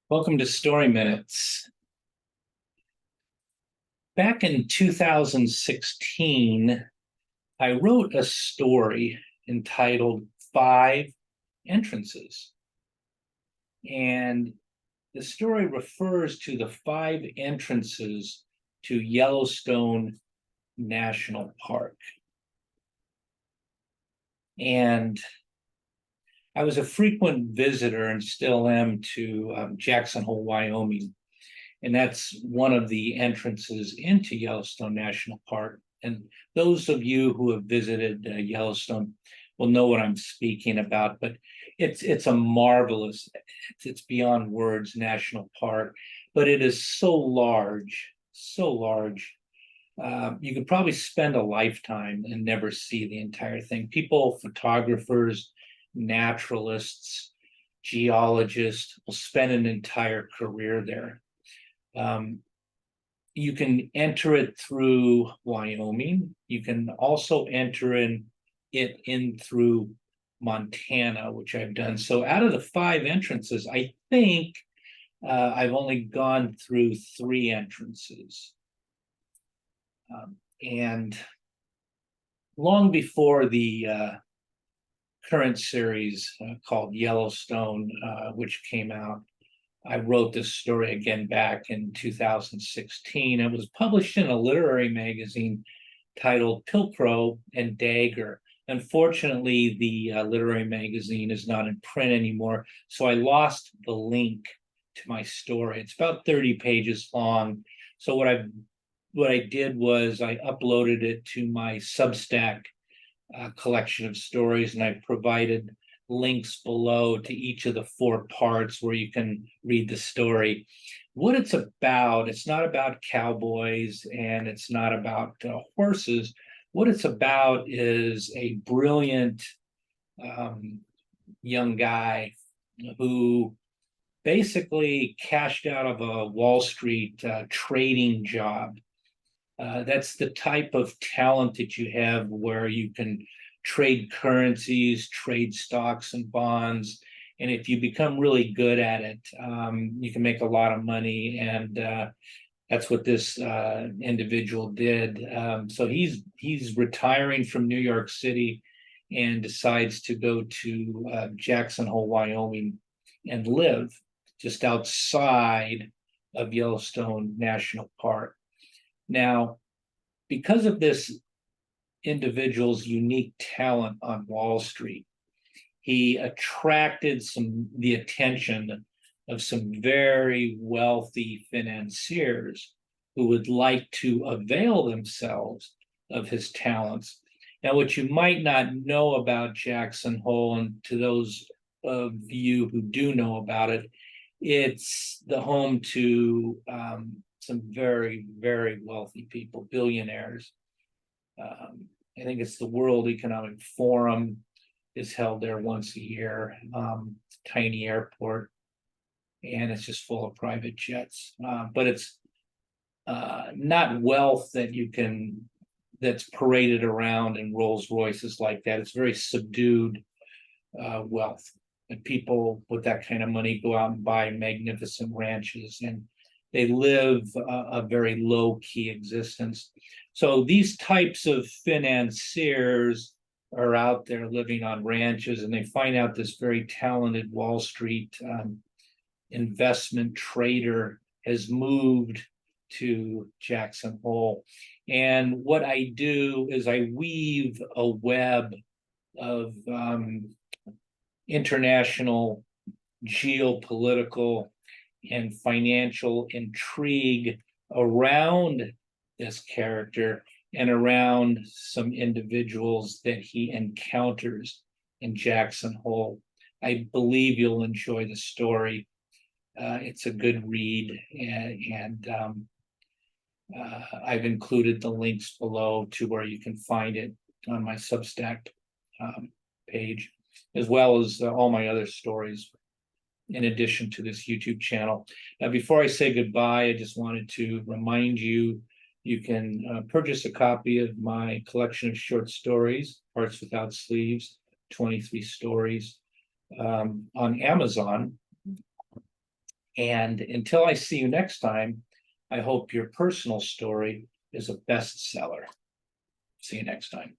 Welcome to Story Minutes. Back in 2016, I wrote a story entitled Five Entrances. And the story refers to the five entrances to Yellowstone National Park. And I was a frequent visitor and still am to Jackson Hole, Wyoming. And that's one of the entrances into Yellowstone National Park. And those of you who have visited Yellowstone will know what I'm speaking about, but it's a marvelous, it's beyond words national park, but it is so large, so large. You could probably spend a lifetime and never see the entire thing. People, photographers, naturalists, geologists will spend an entire career there. You can enter it through Wyoming. You can also enter it in through Montana, which I've done. So out of the five entrances, I think I've only gone through three entrances. And long before the current series called Yellowstone, which came out, I wrote this story again back in 2016. It was published in a literary magazine titled Pilcrow and Dagger. Unfortunately, the literary magazine is not in print anymore, so I lost the link to my story. It's about 30 pages long. So what I did was I uploaded it to my Substack collection of stories, and I provided links below to each of the four parts where you can read the story. What it's about, it's not about cowboys and it's not about horses. What it's about is a brilliant young guy who basically cashed out of a Wall Street trading job. That's the type of talent that you have where you can trade currencies, trade stocks and bonds. And if you become really good at it, you can make a lot of money. And that's what this individual did. So he's retiring from New York City and decides to go to Jackson Hole, Wyoming, and live just outside of Yellowstone National Park. Now, because of this individual's unique talent on Wall Street, he attracted the attention of some very wealthy financiers who would like to avail themselves of his talents. Now, what you might not know about Jackson Hole, and to those of you who do know about it, it's the home to some very, very wealthy people, billionaires. I think it's the World Economic Forum is held there once a year. Tiny airport, and it's just full of private jets. But it's not wealth that's paraded around in Rolls Royces like that. It's very subdued wealth. And people with that kind of money go out and buy magnificent ranches, and they live a very low-key existence. So these types of financiers are out there living on ranches, and they find out this very talented Wall Street investment trader has moved to Jackson Hole. And what I do is I weave a web of international geopolitical and financial intrigue around this character and around some individuals that he encounters in Jackson Hole. I believe you'll enjoy the story. It's a good read, and I've included the links below to where you can find it on my Substack page, as well as all my other stories in addition to this YouTube channel. Before I say goodbye, I just wanted to remind you, you can purchase a copy of my collection of short stories, Hearts Without And until I see you next time, I hope your personal story is a bestseller. See you next time.